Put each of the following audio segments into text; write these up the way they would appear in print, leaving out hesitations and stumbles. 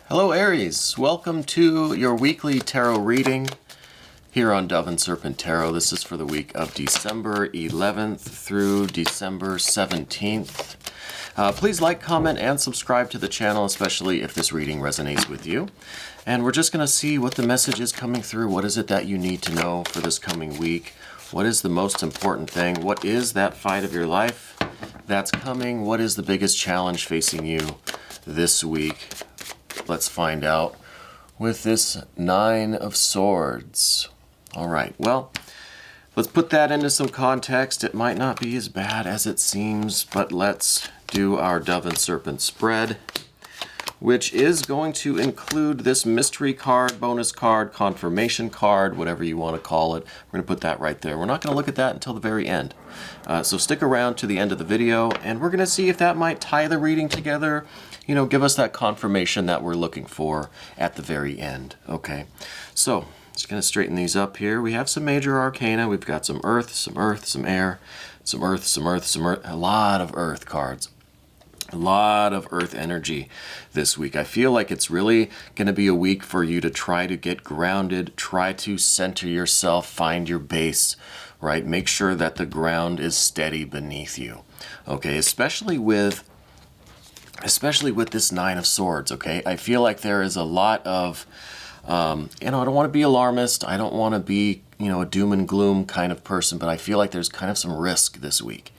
Hello Aries, welcome to your weekly tarot reading here on Dove and Serpent Tarot. This is for the week of December 11th through December 17th. Please like, comment, and subscribe to the channel, especially if this reading resonates with you. And we're just going to see what the message is coming through. What is it that you need to know for this coming week? What is the most important thing? What is that fight of your life that's coming? What is the biggest challenge facing you this week? Let's find out with this Nine of Swords. All right, well, let's put that into some context. It might not be as bad as it seems, but let's do our Dove and Serpent spread, which is going to include this mystery card, bonus card, confirmation card, whatever you want to call it. We're going to put that right there. We're not going to look at that until the very end. So stick around to the end of the video, and we're going to see if that might tie the reading together. You know, give us that confirmation that we're looking for at the very end. Okay, so just going to straighten these up here. We have some major arcana. We've got some earth, some air, some earth, some earth. A lot of earth cards. A lot of earth energy this week. I feel like it's really going to be a week for you to try to get grounded, try to center yourself, find your base, right? Make sure that the ground is steady beneath you. Okay, especially with this Nine of Swords, okay? I feel like there is a lot of, I don't want to be alarmist. I don't want to be, a doom and gloom kind of person, but I feel like there's kind of some risk this week.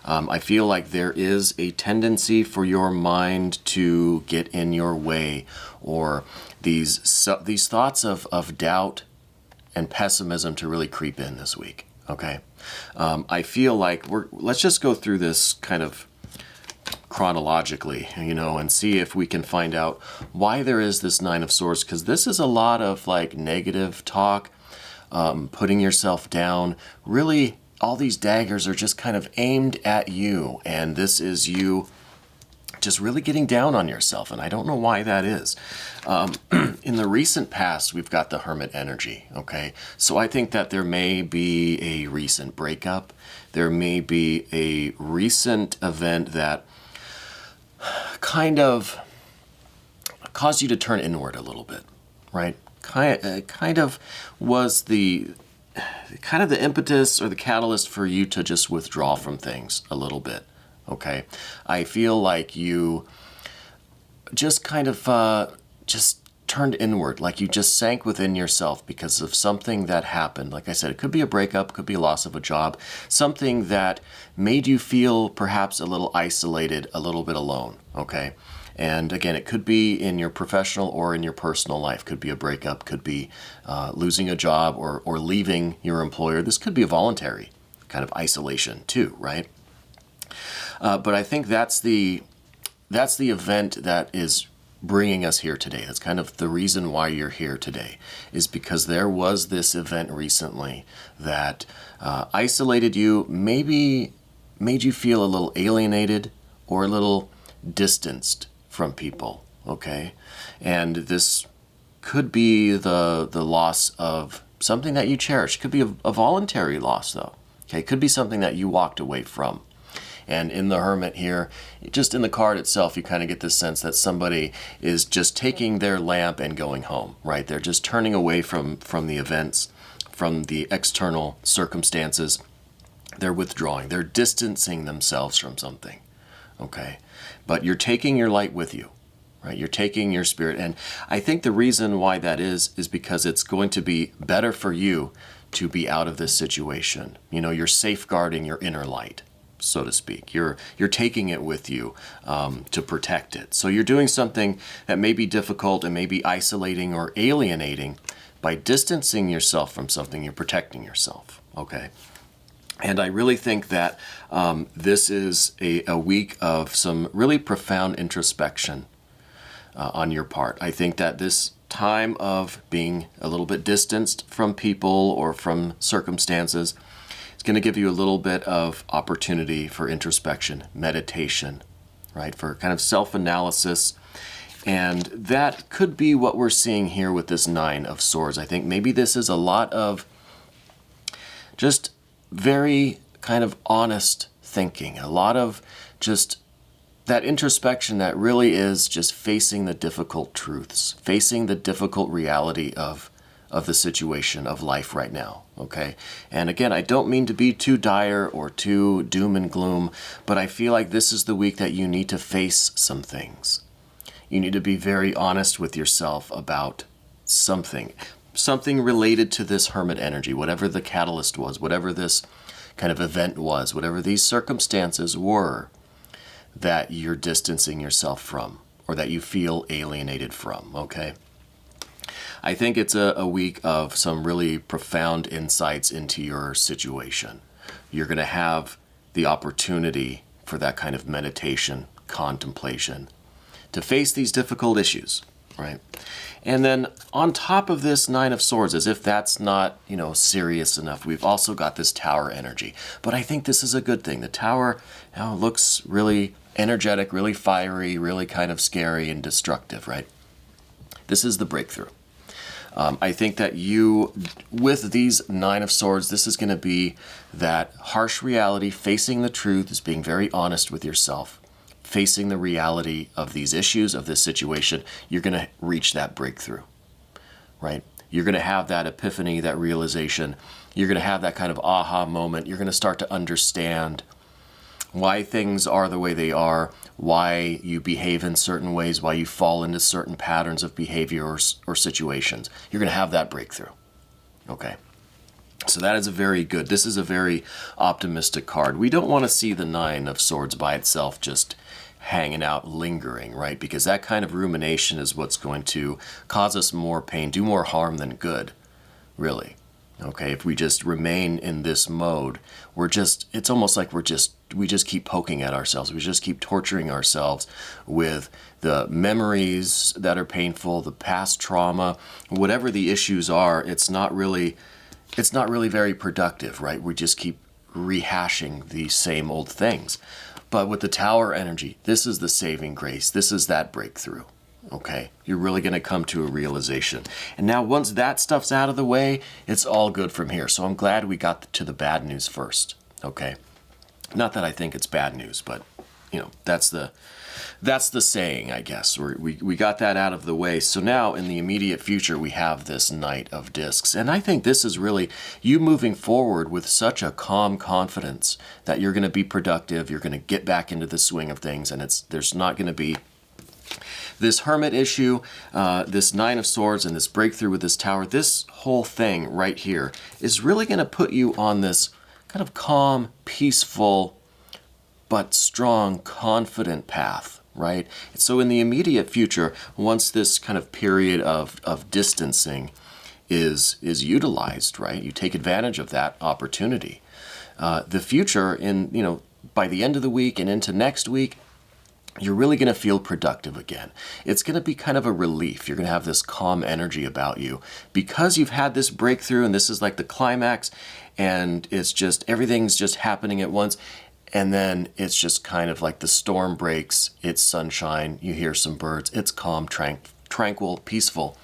I feel like there is a tendency for your mind to get in your way, or these thoughts of doubt and pessimism to really creep in this week, okay? I feel like let's just go through this kind of chronologically, and see if we can find out why there is this Nine of Swords, because this is a lot of like negative talk, putting yourself down. Really, all these daggers are just kind of aimed at you, and this is you just really getting down on yourself, and I don't know why that is. In the recent past, we've got the Hermit energy, okay? So I think that there may be a recent breakup. There may be a recent event that kind of caused you to turn inward a little bit, right? Kind of was the impetus or the catalyst for you to just withdraw from things a little bit, okay? I feel like you just kind of just turned inward, like you just sank within yourself because of something that happened. Like I said, it could be a breakup, could be a loss of a job, something that made you feel perhaps a little isolated, a little bit alone, okay? And again, it could be in your professional or in your personal life. Could be a breakup, could be losing a job or leaving your employer. This could be a voluntary kind of isolation too, right? But I think that's the event that is bringing us here today. That's kind of the reason why you're here today, is because there was this event recently that isolated you, maybe made you feel a little alienated or a little distanced from people, okay? And this could be the loss of something that you cherish. It could be a voluntary loss, though, okay? It could be something that you walked away from. And in the Hermit here, just in the card itself, you kind of get this sense that somebody is just taking their lamp and going home, right? They're just turning away from the events, from the external circumstances. They're withdrawing. They're distancing themselves from something, okay? But you're taking your light with you, right? You're taking your spirit. And I think the reason why that is because it's going to be better for you to be out of this situation. You're safeguarding your inner light, so to speak. You're taking it with you to protect it. So you're doing something that may be difficult and may be isolating or alienating. By distancing yourself from something, you're protecting yourself, okay? And I really think that this is a week of some really profound introspection on your part. I think that this time of being a little bit distanced from people or from circumstances, it's going to give you a little bit of opportunity for introspection, meditation, right? For kind of self-analysis. And that could be what we're seeing here with this Nine of Swords. I think maybe this is a lot of just very kind of honest thinking, a lot of just that introspection that really is just facing the difficult truths, facing the difficult reality of the situation of life right now, okay? And again, I don't mean to be too dire or too doom and gloom, but I feel like this is the week that you need to face some things. You need to be very honest with yourself about something related to this hermit energy, whatever the catalyst was, whatever this kind of event was, whatever these circumstances were that you're distancing yourself from or that you feel alienated from, okay? I think it's a week of some really profound insights into your situation. You're going to have the opportunity for that kind of meditation, contemplation, to face these difficult issues, right? And then on top of this Nine of Swords, as if that's not, serious enough, we've also got this Tower energy. But I think this is a good thing. The Tower looks really energetic, really fiery, really kind of scary and destructive, right? This is the breakthrough. I think that with these Nine of Swords, this is going to be that harsh reality, facing the truth, is being very honest with yourself, facing the reality of these issues, of this situation. You're going to reach that breakthrough, right? You're going to have that epiphany, that realization. You're going to have that kind of aha moment. You're going to start to understand why things are the way they are, why you behave in certain ways, why you fall into certain patterns of behavior or situations. You're going to have that breakthrough, okay? So that is this is a very optimistic card. We don't want to see the Nine of Swords by itself just hanging out, lingering, right? Because that kind of rumination is what's going to cause us more pain, do more harm than good, really. Okay, if we just remain in this mode, it's almost like we just keep poking at ourselves. We just keep torturing ourselves with the memories that are painful, the past trauma, whatever the issues are. It's not really very productive, right? We just keep rehashing the same old things. But with the Tower energy, this is the saving grace. This is that breakthrough. Okay, you're really going to come to a realization. And now once that stuff's out of the way, it's all good from here. So I'm glad we got to the bad news first, okay? Not that I think it's bad news, but, that's the saying, I guess. We got that out of the way. So now in the immediate future, we have this Knight of Discs. And I think this is really you moving forward with such a calm confidence that you're going to be productive, you're going to get back into the swing of things, and there's not going to be this hermit issue, this Nine of Swords, and this breakthrough with this Tower. This whole thing right here is really going to put you on this kind of calm, peaceful, but strong, confident path, right? So in the immediate future, once this kind of period of distancing is utilized, right? You take advantage of that opportunity. The future by the end of the week and into next week, you're really going to feel productive again. It's going to be kind of a relief. You're going to have this calm energy about you because you've had this breakthrough, and this is like the climax, and it's just everything's just happening at once. And then it's just kind of like the storm breaks, it's sunshine, you hear some birds, it's calm, tranquil, peaceful.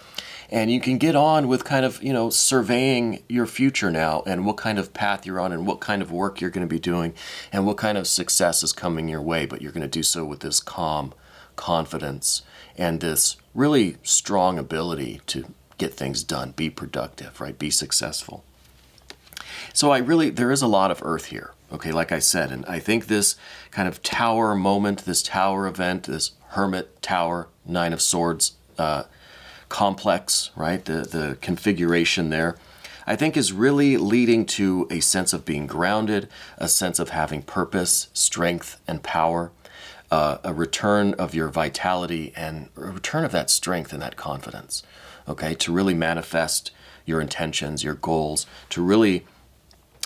And you can get on with kind of, surveying your future now and what kind of path you're on and what kind of work you're going to be doing and what kind of success is coming your way. But you're going to do so with this calm confidence and this really strong ability to get things done, be productive, right? Be successful. So there is a lot of earth here, okay, like I said, and I think this kind of Tower moment, this Tower event, this Hermit Tower, Nine of Swords complex, right, the configuration there, I think is really leading to a sense of being grounded, a sense of having purpose, strength, and power, a return of your vitality and a return of that strength and that confidence, okay, to really manifest your intentions, your goals, to really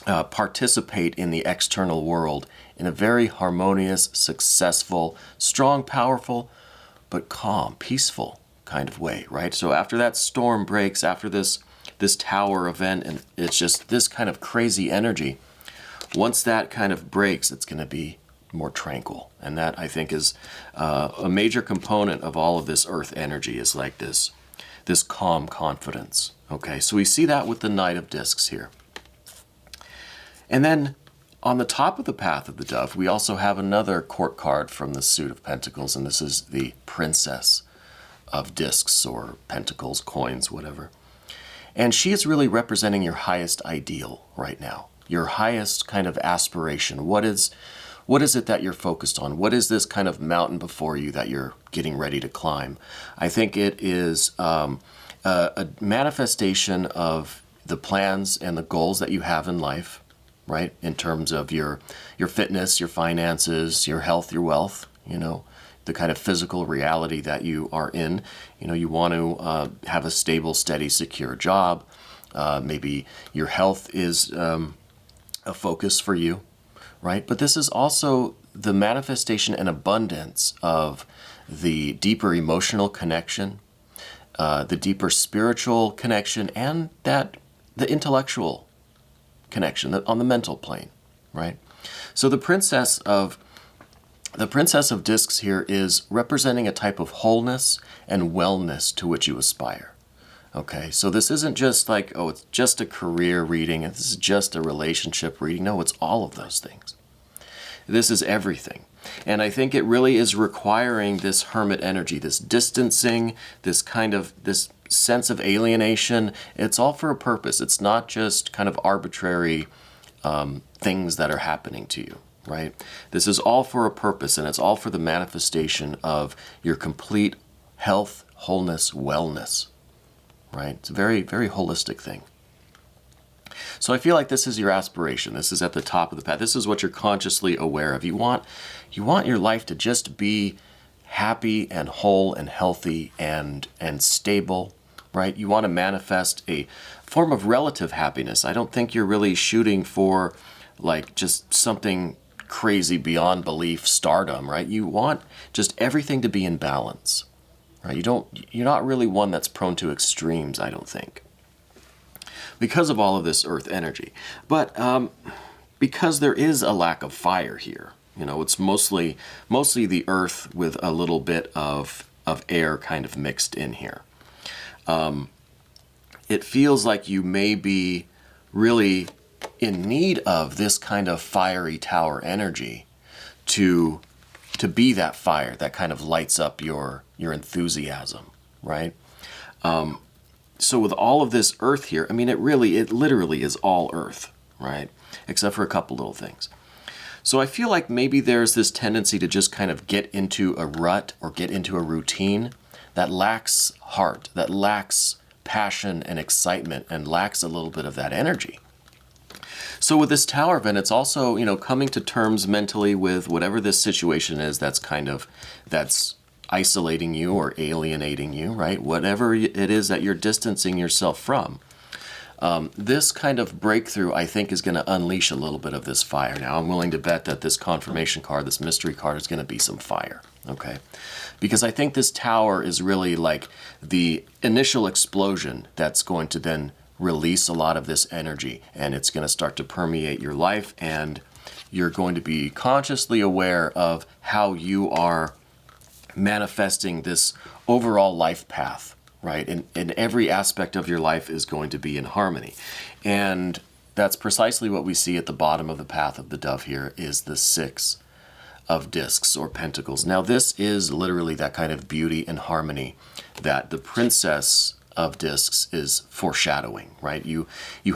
participate in the external world in a very harmonious, successful, strong, powerful, but calm, peaceful kind of way, right? So after that storm breaks, after this Tower event, and it's just this kind of crazy energy, once that kind of breaks, it's going to be more tranquil. And that, I think, is a major component of all of this earth energy, is like this calm confidence. Okay, so we see that with the Knight of Discs here. And then On the top of the path of the dove, we also have another court card from the suit of pentacles, and this is the Princess of Discs or pentacles, coins, whatever. And she is really representing your highest ideal right now, your highest kind of aspiration. What is it that you're focused on? What is this kind of mountain before you that you're getting ready to climb? I think it is a manifestation of the plans and the goals that you have in life, right? In terms of your fitness, your finances, your health, your wealth, the kind of physical reality that you are in. You want to have a stable, steady, secure job. Maybe your health is a focus for you, right? But this is also the manifestation and abundance of the deeper emotional connection, the deeper spiritual connection, and the intellectual connection on the mental plane, right? So the Princess of Discs here is representing a type of wholeness and wellness to which you aspire. Okay, so this isn't just like, oh, it's just a career reading, and this is just a relationship reading. No, it's all of those things. This is everything. And I think it really is requiring this hermit energy, this distancing, this sense of alienation. It's all for a purpose. It's not just kind of arbitrary things that are happening to you, right? This is all for a purpose, and it's all for the manifestation of your complete health, wholeness, wellness, right? It's a very, very holistic thing. So I feel like this is your aspiration. This is at the top of the path. This is what you're consciously aware of. You want your life to just be happy and whole and healthy and stable, right? You want to manifest a form of relative happiness. I don't think you're really shooting for like just something crazy beyond belief, stardom, right? You want just everything to be in balance, right? You're not really one that's prone to extremes, I don't think, because of all of this earth energy. But because there is a lack of fire here, it's mostly the earth with a little bit of air kind of mixed in here. It feels like you may be really in need of this kind of fiery tower energy to be that fire that kind of lights up your enthusiasm, right? So with all of this earth here, I mean, it literally is all earth, right? Except for a couple little things. So I feel like maybe there's this tendency to just kind of get into a rut or get into a routine that lacks heart, that lacks passion and excitement, and lacks a little bit of that energy. So with this tower event, it's also, coming to terms mentally with whatever this situation is that's isolating you or alienating you, right? Whatever it is that you're distancing yourself from. This kind of breakthrough, I think, is going to unleash a little bit of this fire. Now, I'm willing to bet that this confirmation card, this mystery card, is going to be some fire, okay? Because I think this tower is really like the initial explosion that's going to then release a lot of this energy, and it's going to start to permeate your life, and you're going to be consciously aware of how you are manifesting this overall life path, right? And every aspect of your life is going to be in harmony. And that's precisely what we see at the bottom of the path of the dove here, is the Six of Discs or Pentacles. Now this is literally that kind of beauty and harmony that the Princess of Discs is foreshadowing, right? You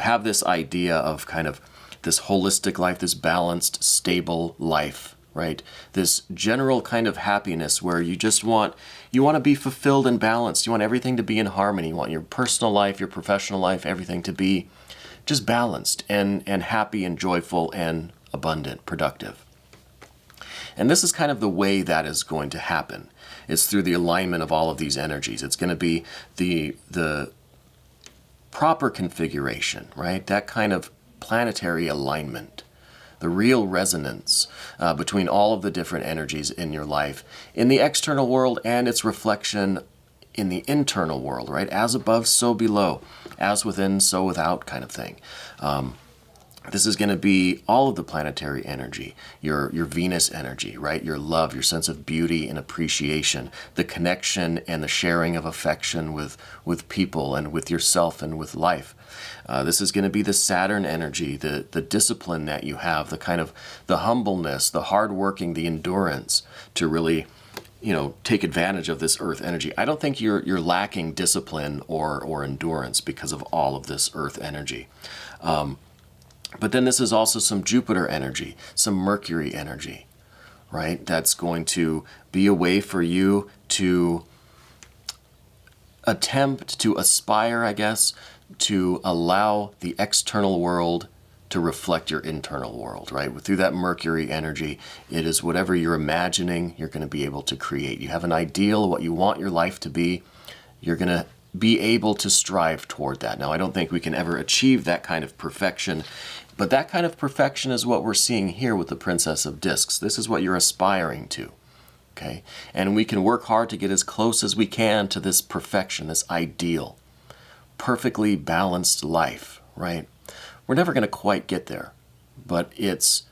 have this idea of kind of this holistic life, this balanced, stable life, right? This general kind of happiness where you want to be fulfilled and balanced. You want everything to be in harmony. You want your personal life, your professional life, everything to be just balanced and happy and joyful and abundant, productive. And this is kind of the way that is going to happen. It's through the alignment of all of these energies. It's going to be the proper configuration, right? That kind of planetary alignment, the real resonance between all of the different energies in your life, in the external world and its reflection in the internal world, right? As above, so below. As within, so without kind of thing. This is going to be all of the planetary energy, your Venus energy, right? Your love, your sense of beauty and appreciation, the connection and the sharing of affection with people and with yourself and with life. This is going to be the Saturn energy, the discipline that you have, the kind of the humbleness, the hard working, the endurance to really, take advantage of this earth energy. I don't think you're lacking discipline or endurance because of all of this earth energy. But then this is also some Jupiter energy, some Mercury energy, right? That's going to be a way for you to attempt to aspire, I guess, to allow the external world to reflect your internal world, right? Through that Mercury energy, it is whatever you're imagining, you're going to be able to create. You have an ideal, what you want your life to be, you're going to be able to strive toward that. Now, I don't think we can ever achieve that kind of perfection, but that kind of perfection is what we're seeing here with the Princess of Discs. This is what you're aspiring to, okay? And we can work hard to get as close as we can to this perfection, this ideal, perfectly balanced life, right? We're never going to quite get there, but it's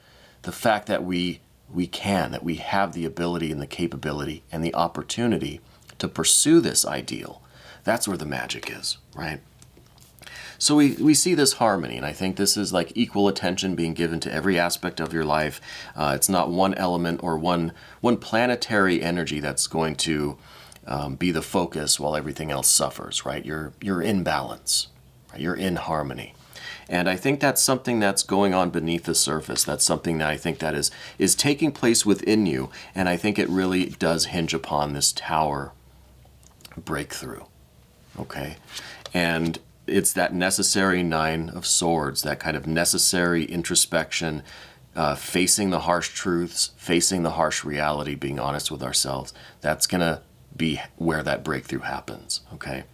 the fact that we can, that we have the ability and the capability and the opportunity to pursue this ideal. That's where the magic is, right? So we see this harmony, and I think this is like equal attention being given to every aspect of your life. It's not one element or one planetary energy that's going to be the focus while everything else suffers, right? You're in balance, right? You're in harmony. And I think that's something that's going on beneath the surface. That's something that I think that is taking place within you, and I think it really does hinge upon this tower breakthrough, okay? And it's that necessary Nine of Swords, that kind of necessary introspection, facing the harsh truths, facing the harsh reality, being honest with ourselves. That's going to be where that breakthrough happens, okay?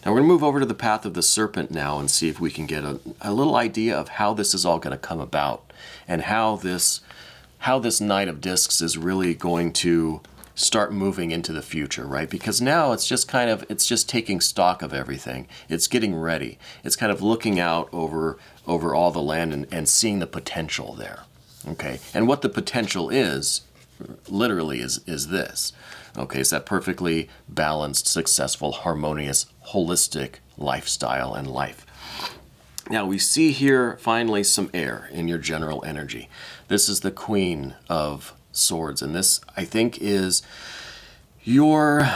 Now we're going to move over to the path of the Serpent now and see if we can get a little idea of how this is all going to come about and how this Knight of Discs is really going to start moving into the future, right? Because now it's just taking stock of everything. It's getting ready. It's kind of looking out over all the land and seeing the potential there, okay? And what the potential is, literally, is this. Okay, it's that perfectly balanced, successful, harmonious, holistic lifestyle and life. Now we see here finally some air in your general energy. This is the Queen of Swords, and this I think is your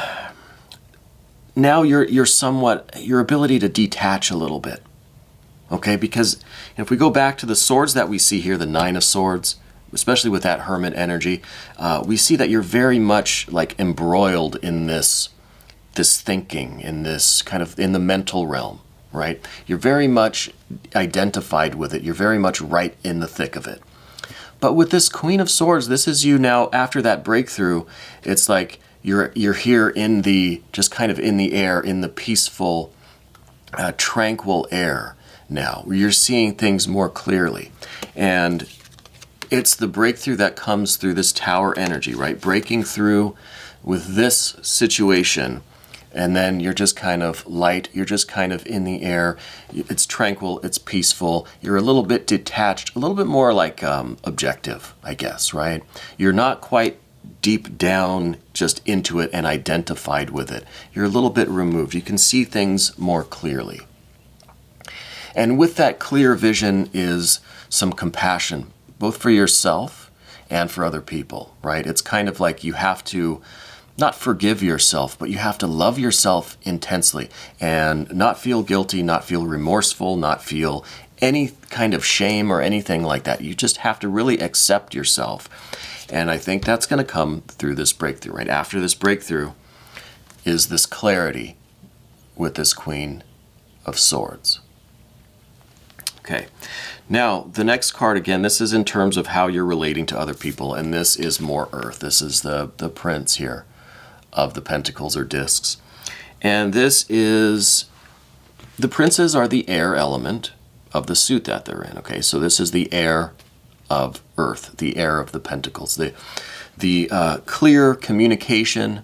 ability to detach a little bit. Okay, because if we go back to the swords that we see here, the Nine of Swords, especially with that Hermit energy, we see that you're very much like embroiled in this thinking, in this kind of in the mental realm, right? You're very much identified with it. You're very much right in the thick of it. But with this Queen of Swords, this is you now after that breakthrough. It's like you're here in the just kind of in the air, in the peaceful, tranquil air now. You're seeing things more clearly, and it's the breakthrough that comes through this tower energy, right? Breaking through with this situation, and then you're just kind of light, you're just kind of in the air, it's tranquil, it's peaceful, you're a little bit detached, a little bit more like objective, I guess, right? You're not quite deep down just into it and identified with it. You're a little bit removed. You can see things more clearly. And with that clear vision is some compassion, both for yourself and for other people, right? It's kind of like you have to not forgive yourself, but you have to love yourself intensely and not feel guilty, not feel remorseful, not feel any kind of shame or anything like that. You just have to really accept yourself. And I think that's going to come through this breakthrough, right? After this breakthrough is this clarity with this Queen of Swords. Okay, now the next card, again, this is in terms of how you're relating to other people, and this is more earth. This is the Prince here of the Pentacles or Discs. And this is, the princes are the air element of the suit that they're in, okay? So this is the air of earth, the air of the Pentacles, the clear communication,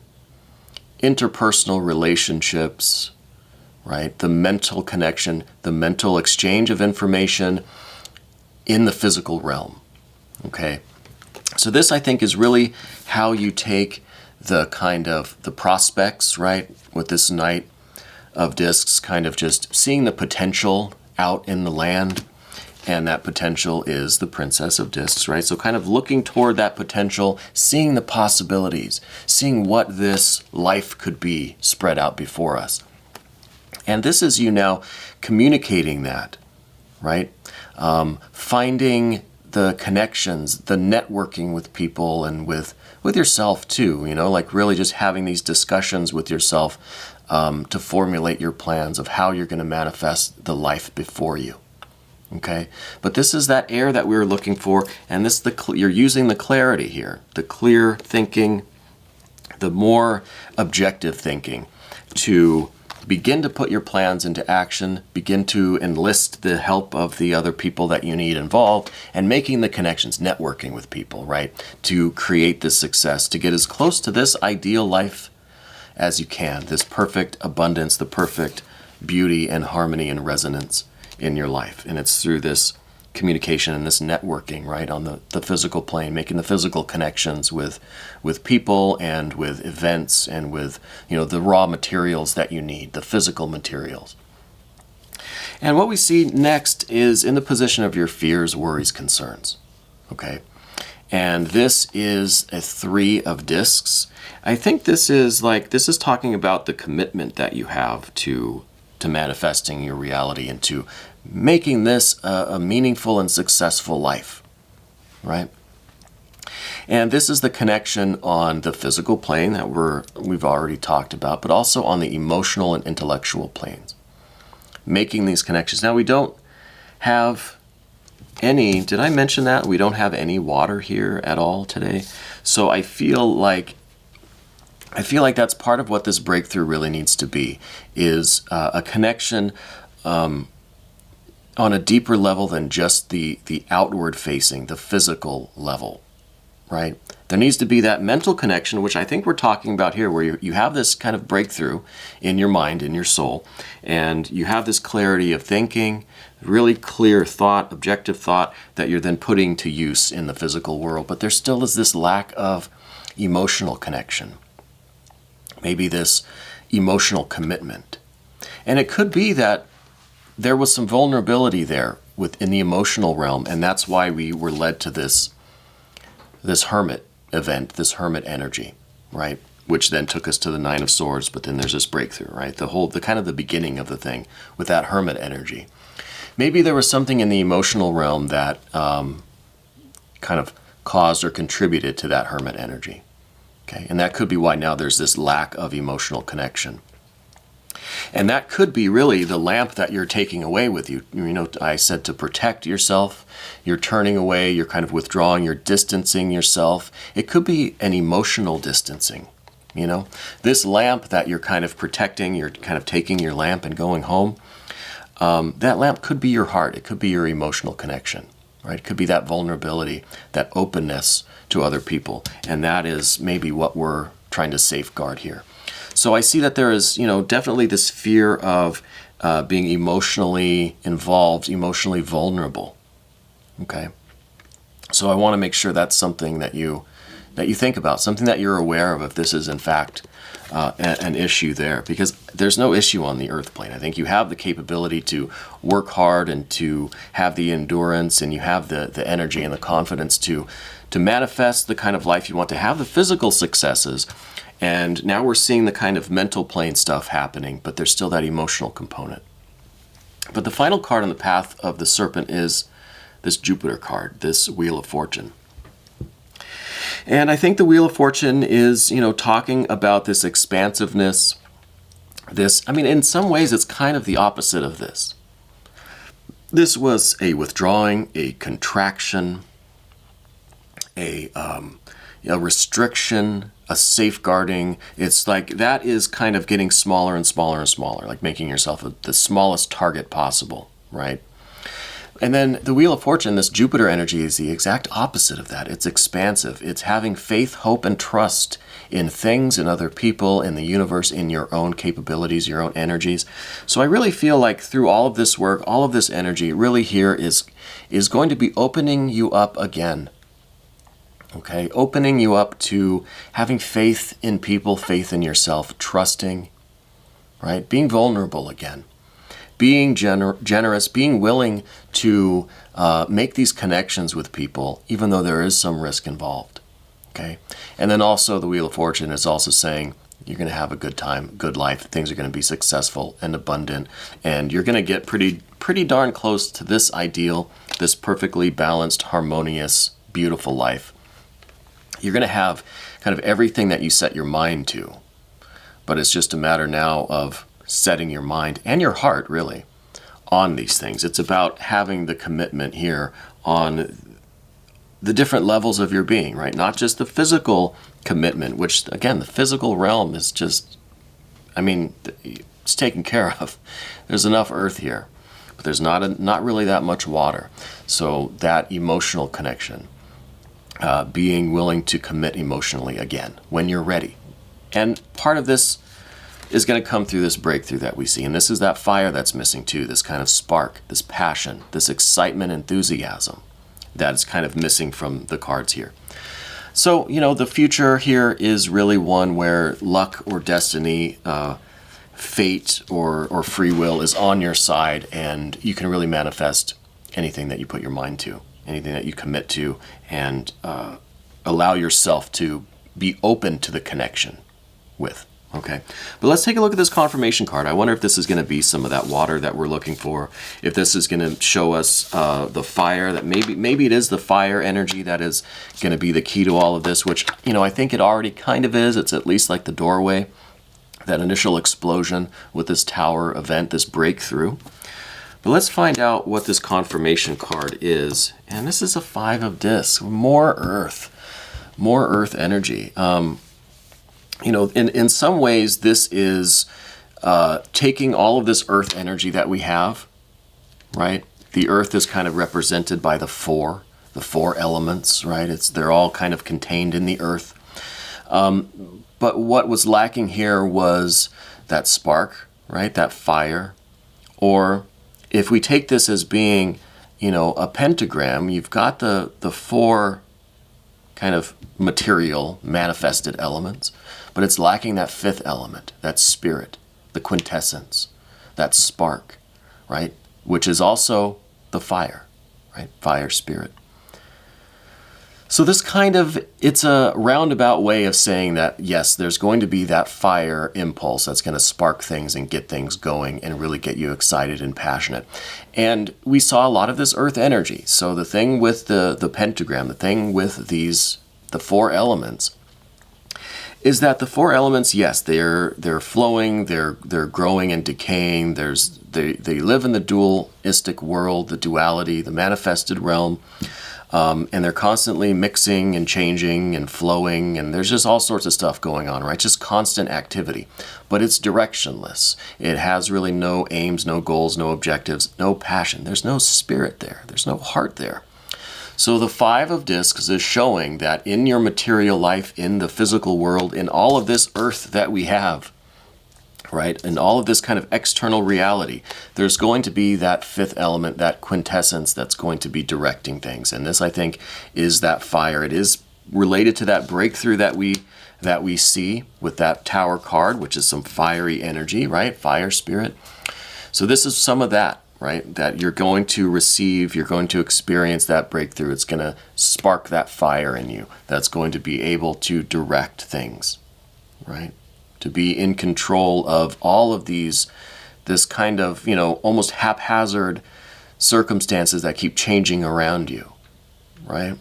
interpersonal relationships, right? The mental connection, the mental exchange of information, in the physical realm. Okay, so this, I think, is really how you take the kind of the prospects, right, with this Knight of Discs, kind of just seeing the potential out in the land, and that potential is the Princess of Discs, right? So kind of looking toward that potential, seeing the possibilities, seeing what this life could be spread out before us. And this is you now communicating that, right? Finding the connections, the networking with people and with yourself too, you know, like really just having these discussions with yourself to formulate your plans of how you're going to manifest the life before you. Okay, but this is that air that we were looking for, and this you're using the clarity here, the clear thinking, the more objective thinking to begin to put your plans into action, begin to enlist the help of the other people that you need involved, and making the connections, networking with people, right, to create this success, to get as close to this ideal life as you can, this perfect abundance, the perfect beauty and harmony and resonance in your life. And it's through this communication and this networking, right, on the physical plane, making the physical connections with people and with events and with, you know, the raw materials that you need, the physical materials. And what we see next is in the position of your fears, worries, concerns. Okay, and this is a 3 of discs. I think this is talking about the commitment that you have to manifesting your reality and to making this a meaningful and successful life, right? And this is the connection on the physical plane that we've already talked about, but also on the emotional and intellectual planes. Making these connections. Now we don't have any, did I mention that? We don't have any water here at all today. So I feel like that's part of what this breakthrough really needs to be, is a connection on a deeper level than just the outward facing, the physical level, right? There needs to be that mental connection, which I think we're talking about here, where you have this kind of breakthrough in your mind, in your soul, and you have this clarity of thinking, really clear thought, objective thought that you're then putting to use in the physical world. But there still is this lack of emotional connection. Maybe this emotional commitment. And it could be that there was some vulnerability there within the emotional realm, and that's why we were led to this hermit event, this hermit energy, right? Which then took us to the 9 of Swords, but then there's this breakthrough, right? The kind of the beginning of the thing with that hermit energy. Maybe there was something in the emotional realm that kind of caused or contributed to that hermit energy. Okay, and that could be why now there's this lack of emotional connection. And that could be really the lamp that you're taking away with you. You know, I said to protect yourself, you're turning away, you're kind of withdrawing, you're distancing yourself. It could be an emotional distancing, you know. This lamp that you're kind of protecting, you're kind of taking your lamp and going home, that lamp could be your heart, it could be your emotional connection, right? It could be that vulnerability, that openness to other people, and that is maybe what we're trying to safeguard here. So I see that there is, you know, definitely this fear of being emotionally involved, emotionally vulnerable. Okay, so I want to make sure that's something that you think about, something that you're aware of, if this is in fact an issue there, because there's no issue on the earth plane. I think you have the capability to work hard and to have the endurance, and you have the energy and the confidence to manifest the kind of life you want, to have the physical successes. And now we're seeing the kind of mental plane stuff happening, but there's still that emotional component. But the final card on the path of the Serpent is this Jupiter card, this Wheel of Fortune. And I think the Wheel of Fortune is, you know, talking about this expansiveness, in some ways it's kind of the opposite of this. This was a withdrawing, a contraction, a restriction, a safeguarding. It's like that is kind of getting smaller and smaller and smaller, like making yourself the smallest target possible, right? And then the Wheel of Fortune, this Jupiter energy, is the exact opposite of that. It's expansive. It's having faith, hope, and trust in things, in other people, in the universe, in your own capabilities, your own energies. So I really feel like through all of this work, all of this energy, really here is going to be opening you up again. Okay, opening you up to having faith in people, faith in yourself, trusting, right? Being vulnerable again. Being generous, being willing to make these connections with people, even though there is some risk involved. Okay, and then also the Wheel of Fortune is also saying you're going to have a good time, good life. Things are going to be successful and abundant, and you're going to get pretty darn close to this ideal, this perfectly balanced, harmonious, beautiful life. You're going to have kind of everything that you set your mind to, but it's just a matter now of setting your mind and your heart really on these things. It's about having the commitment here on the different levels of your being, right? Not just the physical commitment, which again, the physical realm is just, I mean, it's taken care of. There's enough earth here, but there's not really that much water. So that emotional connection, being willing to commit emotionally again when you're ready. And part of this is going to come through this breakthrough that we see. And this is that fire that's missing too, this kind of spark, this passion, this excitement, enthusiasm that is kind of missing from the cards here. So, the future here is really one where luck or destiny, fate or free will is on your side, and you can really manifest anything that you put your mind to, anything that you commit to, and allow yourself to be open to the connection with. Okay, but let's take a look at this confirmation card. I wonder if this is going to be some of that water that we're looking for. If this is going to show us the fire, that maybe it is the fire energy that is going to be the key to all of this, which, I think it already kind of is. It's at least like the doorway, that initial explosion with this tower event, this breakthrough. But let's find out what this confirmation card is. And this is a 5 of discs, more earth energy. In some ways, this is taking all of this earth energy that we have, right? The earth is kind of represented by the four elements, right? They're all kind of contained in the earth. But what was lacking here was that spark, right? That fire. Or if we take this as being, a pentagram, you've got the 4 kind of material manifested elements, but it's lacking that 5th element, that spirit, the quintessence, that spark, right? Which is also the fire, right? Fire spirit. So this it's a roundabout way of saying that, yes, there's going to be that fire impulse that's going to spark things and get things going and really get you excited and passionate. And we saw a lot of this earth energy. So the thing with the pentagram, the thing with the 4 elements, is that the 4 elements, yes, they're flowing, they're growing and decaying. They live in the dualistic world, the duality, the manifested realm. And they're constantly mixing and changing and flowing, and there's just all sorts of stuff going on, right? Just constant activity. But it's directionless. It has really no aims, no goals, no objectives, no passion. There's no spirit there. There's no heart there. So the 5 of discs is showing that in your material life, in the physical world, in all of this earth that we have, right, and all of this kind of external reality, there's going to be that 5th element, that quintessence that's going to be directing things. And this, I think, is that fire. It is related to that breakthrough that we see with that tower card, which is some fiery energy, right? Fire spirit. So this is some of that, right? That you're going to receive, you're going to experience that breakthrough. It's going to spark that fire in you that's going to be able to direct things, right? To be in control of all of this kind of, almost haphazard circumstances that keep changing around you, right?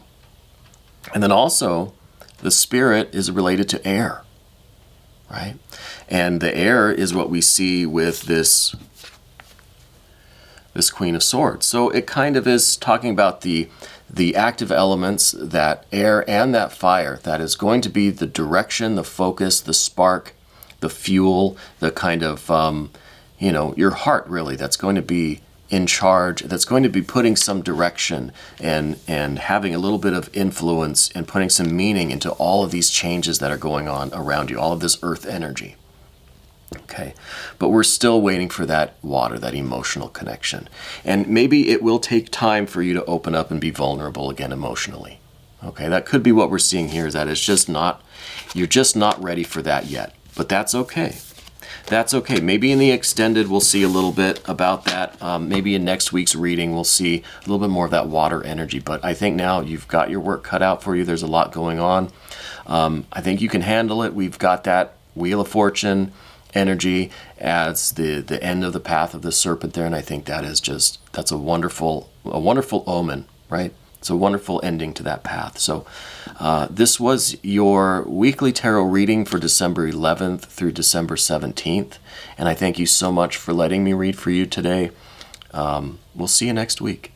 And then also, the spirit is related to air, right? And the air is what we see with this Queen of Swords. So it kind of is talking about the active elements, that air and that fire, that is going to be the direction, the focus, the spark, the fuel, the kind of, your heart really, that's going to be in charge, that's going to be putting some direction and having a little bit of influence and putting some meaning into all of these changes that are going on around you, all of this earth energy. Okay, but we're still waiting for that water, that emotional connection. And maybe it will take time for you to open up and be vulnerable again emotionally. Okay, that could be what we're seeing here, is that it's just not, you're just not ready for that yet. But that's okay. That's okay. Maybe in the extended we'll see a little bit about that. Maybe in next week's reading we'll see a little bit more of that water energy. But I think now you've got your work cut out for you. There's a lot going on. I think you can handle it. We've got that Wheel of Fortune energy as the end of the path of the serpent there, and I think that is just, that's a wonderful omen, right? It's a wonderful ending to that path. So this was your weekly tarot reading for December 11th through December 17th, and I thank you so much for letting me read for you today. We'll see you next week.